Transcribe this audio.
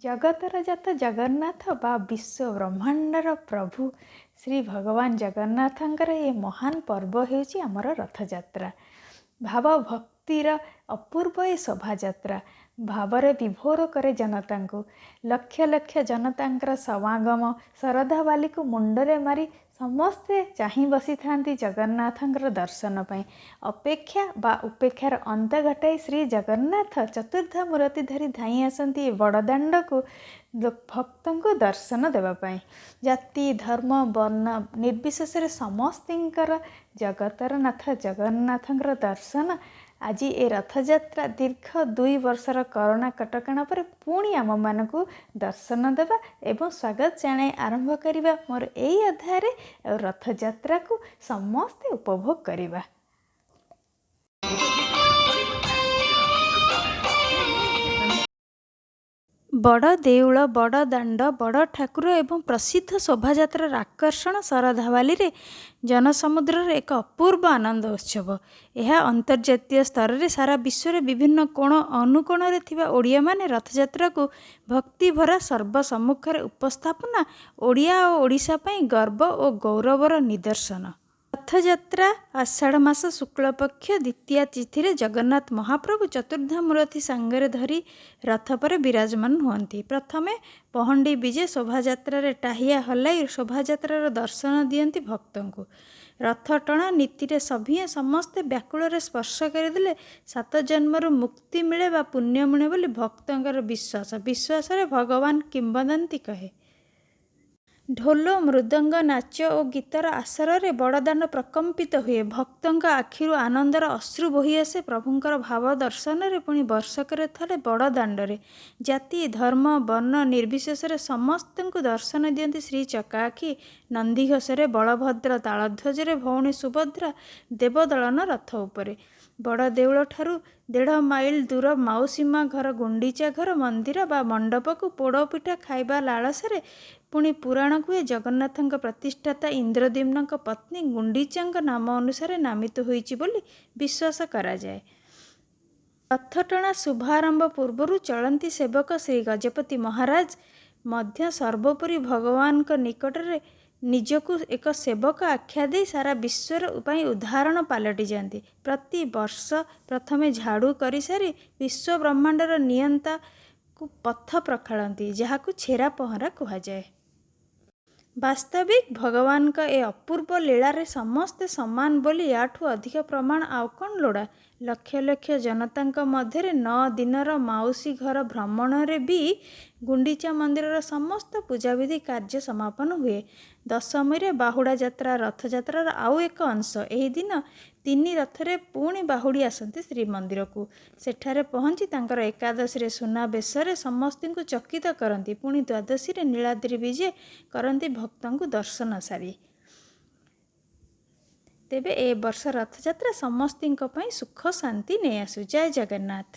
ଜଗତର ଜାତ ଜଗନ୍ନାଥ ବା ବିଶ୍ୱ ବ୍ରହ୍ମାଣ୍ଡର ପ୍ରଭୁ ଶ୍ରୀ ଭଗବାନ ଜଗନ୍ନାଥଙ୍କର ଏ ମହାନ ପର୍ବ ହେଉଛି ଆମର ରଥଯାତ୍ରା। ଭାବ ଭକ୍ତିର ଅପୂର୍ବ ଏ ଶୋଭାଯାତ୍ରା ଭାବରେ ବିଭୋର କରେ ଜନତାଙ୍କୁ। ଲକ୍ଷ ଲକ୍ଷ ଜନତାଙ୍କର ସମାଗମ ଶରଧାବାଲିକୁ ମୁଣ୍ଡରେ ମାରି ସମସ୍ତେ ଚାହିଁ ବସିଥାନ୍ତି ଜଗନ୍ନାଥଙ୍କର ଦର୍ଶନ ପାଇଁ। ଅପେକ୍ଷା ବା ଉପେକ୍ଷାର ଅନ୍ତ ଘଟାଇ ଶ୍ରୀ ଜଗନ୍ନାଥ ଚତୁର୍ଦ୍ଧା ମୂରତି ଧରି ଧାଇଁ ଆସନ୍ତି ଏ ବଡ଼ଦାଣ୍ଡକୁ ଭକ୍ତଙ୍କୁ ଦର୍ଶନ ଦେବା ପାଇଁ। ଜାତି ଧର୍ମ ବର୍ଣ୍ଣ ନିର୍ବିଶେଷରେ ସମସ୍ତଙ୍କର ଜଗତର ନାଥ ଜଗନ୍ନାଥଙ୍କର ଦର୍ଶନ ଆଜି ଏ ରଥଯାତ୍ରା ଦୀର୍ଘ 2 ବର୍ଷର କରୋନା କଟକଣା ପରେ ପୁଣି ଆମମାନଙ୍କୁ ଦର୍ଶନ ଦେବା ଏବଂ ସ୍ୱାଗତ ଜଣାଇ ଆରମ୍ଭ କରିବା ମୋର ଏଇ ଅଧ୍ୟାୟରେ ରଥଯାତ୍ରାକୁ ସମସ୍ତେ ଉପଭୋଗ କରିବା। ବଡ଼ ଦେଉଳ ବଡ଼ ଦାଣ୍ଡ ବଡ଼ ଠାକୁର ଏବଂ ପ୍ରସିଦ୍ଧ ଶୋଭାଯାତ୍ରାର ଆକର୍ଷଣ ଶରଧାବାଲିରେ ଜନସମୁଦ୍ରର ଏକ ଅପୂର୍ବ ଆନନ୍ଦ ଉତ୍ସବ। ଏହା ଅନ୍ତର୍ଜାତୀୟ ସ୍ତରରେ ସାରା ବିଶ୍ୱରେ ବିଭିନ୍ନ କୋଣ ଅନୁକୋଣରେ ଥିବା ଓଡ଼ିଆମାନେ ରଥଯାତ୍ରାକୁ ଭକ୍ତିଭରା ସର୍ବ ସମ୍ମୁଖରେ ଉପସ୍ଥାପନା ଓଡ଼ିଆ ଓ ଓଡ଼ିଶା ପାଇଁ ଗର୍ବ ଓ ଗୌରବର ନିଦର୍ଶନ। ରଥଯାତ୍ରା ଆଷାଢ଼ ମାସ ଶୁକ୍ଳପକ୍ଷ ଦ୍ୱିତୀୟା ତିଥିରେ ଜଗନ୍ନାଥ ମହାପ୍ରଭୁ ଚତୁର୍ଦ୍ଧା ମୂରତି ସାଙ୍ଗରେ ଧରି ରଥ ପରେ ବିରାଜମାନ ହୁଅନ୍ତି। ପ୍ରଥମେ ପହଣ୍ଡି ବିଜେ ଶୋଭାଯାତ୍ରାରେ ଟାହିଆ ହଲାଇ ଶୋଭାଯାତ୍ରାର ଦର୍ଶନ ଦିଅନ୍ତି ଭକ୍ତଙ୍କୁ। ରଥ ଟଣା ନୀତିରେ ସଭିଏଁ ସମସ୍ତେ ବ୍ୟାକୁଳରେ ସ୍ପର୍ଶ କରିଦେଲେ 7 ଜନ୍ମରୁ ମୁକ୍ତି ମିଳେ ବା ପୁଣ୍ୟ ମିଳେ ବୋଲି ଭକ୍ତଙ୍କର ବିଶ୍ୱାସ। ବିଶ୍ୱାସରେ ଭଗବାନ କିମ୍ବଦନ୍ତୀ କହେ। ଢୋଲ ମୃଦଙ୍ଗ ନାଚ ଓ ଗୀତର ଆସରରେ ବଡ଼ଦାଣ୍ଡ ପ୍ରକମ୍ପିତ ହୁଏ। ଭକ୍ତଙ୍କ ଆଖିରୁ ଆନନ୍ଦର ଅଶ୍ରୁ ବୋହି ଆସେ ପ୍ରଭୁଙ୍କର ଭାବ ଦର୍ଶନରେ। ପୁଣି ବର୍ଷକରେ ଥରେ ବଡ଼ଦାଣ୍ଡରେ ଜାତି ଧର୍ମ ବର୍ଣ୍ଣ ନିର୍ବିଶେଷରେ ସମସ୍ତଙ୍କୁ ଦର୍ଶନ ଦିଅନ୍ତି ଶ୍ରୀ ଚକାଆଖି ନନ୍ଦିଘୋଷରେ ବଳଭଦ୍ର ତାଳଧ୍ୱଜରେ ଭଉଣୀ ସୁଭଦ୍ରା ଦେବଦଳନ ରଥ ଉପରେ। ବଡ଼ ଦେଉଳଠାରୁ 1.5 ମାଇଲ ଦୂର ମାଉସୀ ମା ଘର ଗୁଣ୍ଡିଚା ଘର ମନ୍ଦିର ବା ମଣ୍ଡପକୁ ପୋଡ଼ପିଠା ଖାଇବା ଲାଳସାରେ ପୁଣି ପୁରାଣ କୁହେ ଜଗନ୍ନାଥଙ୍କ ପ୍ରତିଷ୍ଠାତା ଇନ୍ଦ୍ରଦ୍ୟୁମ୍ନଙ୍କ ପତ୍ନୀ ଗୁଣ୍ଡିଚାଙ୍କ ନାମ ଅନୁସାରେ ନାମିତ ହୋଇଛି ବୋଲି ବିଶ୍ୱାସ କରାଯାଏ। ରଥଟଣା ଶୁଭାରମ୍ଭ ପୂର୍ବରୁ ଚଳନ୍ତି ସେବକ ଶ୍ରୀ ଗଜପତି ମହାରାଜ ମଧ୍ୟ ସର୍ବୋପରି ଭଗବାନଙ୍କ ନିକଟରେ ନିଜକୁ ଏକ ସେବକ ଆଖ୍ୟା ଦେଇ ସାରା ବିଶ୍ୱର ପାଇଁ ଉଦାହରଣ ପାଲଟି ଯାଆନ୍ତି। ପ୍ରତି ବର୍ଷ ପ୍ରଥମେ ଝାଡ଼ୁ କରିସାରି ବିଶ୍ୱ ବ୍ରହ୍ମାଣ୍ଡର ନିୟନ୍ତାକୁ ପଥ ପ୍ରଖାଳନ୍ତି ଯାହାକୁ ଛେରା ପହଁରା କୁହାଯାଏ। ବାସ୍ତବିକ ଭଗବାନଙ୍କ ଏ ଅପୂର୍ବ ଲୀଳାରେ ସମସ୍ତେ ସମାନ ବୋଲି ୟାଠୁ ଅଧିକ ପ୍ରମାଣ ଆଉ କ'ଣ ଲୋଡ଼ା। ଲକ୍ଷ ଲକ୍ଷ ଜନତାଙ୍କ ମଧ୍ୟରେ 9 ଦିନର ମାଉସୀ ଘର ଭ୍ରମଣରେ ବି ଗୁଣ୍ଡିଚା ମନ୍ଦିରର ସମସ୍ତ ପୂଜାବିଧି କାର୍ଯ୍ୟ ସମାପନ ହୁଏ। ଦଶମୀରେ ବାହୁଡ଼ା ଯାତ୍ରା ରଥଯାତ୍ରାର ଆଉ ଏକ ଅଂଶ। ଏହି ଦିନ 3 ରଥରେ ପୁଣି ବାହୁଡ଼ି ଆସନ୍ତି ଶ୍ରୀମନ୍ଦିରକୁ। ସେଠାରେ ପହଞ୍ଚି ତାଙ୍କର ଏକାଦଶୀରେ ସୁନାବେଶରେ ସମସ୍ତଙ୍କୁ ଚକିତ କରନ୍ତି। ପୁଣି ଦ୍ୱାଦଶୀରେ ନୀଳାଦ୍ରି ବିଜେ କରନ୍ତି ଭକ୍ତଙ୍କୁ ଦର୍ଶନ ସାରି। ତେବେ ଏ ବର୍ଷ ରଥଯାତ୍ରା ସମସ୍ତଙ୍କ ପାଇଁ ସୁଖ ଶାନ୍ତି ନେଇ ଆସୁ। ଜୟ ଜଗନ୍ନାଥ।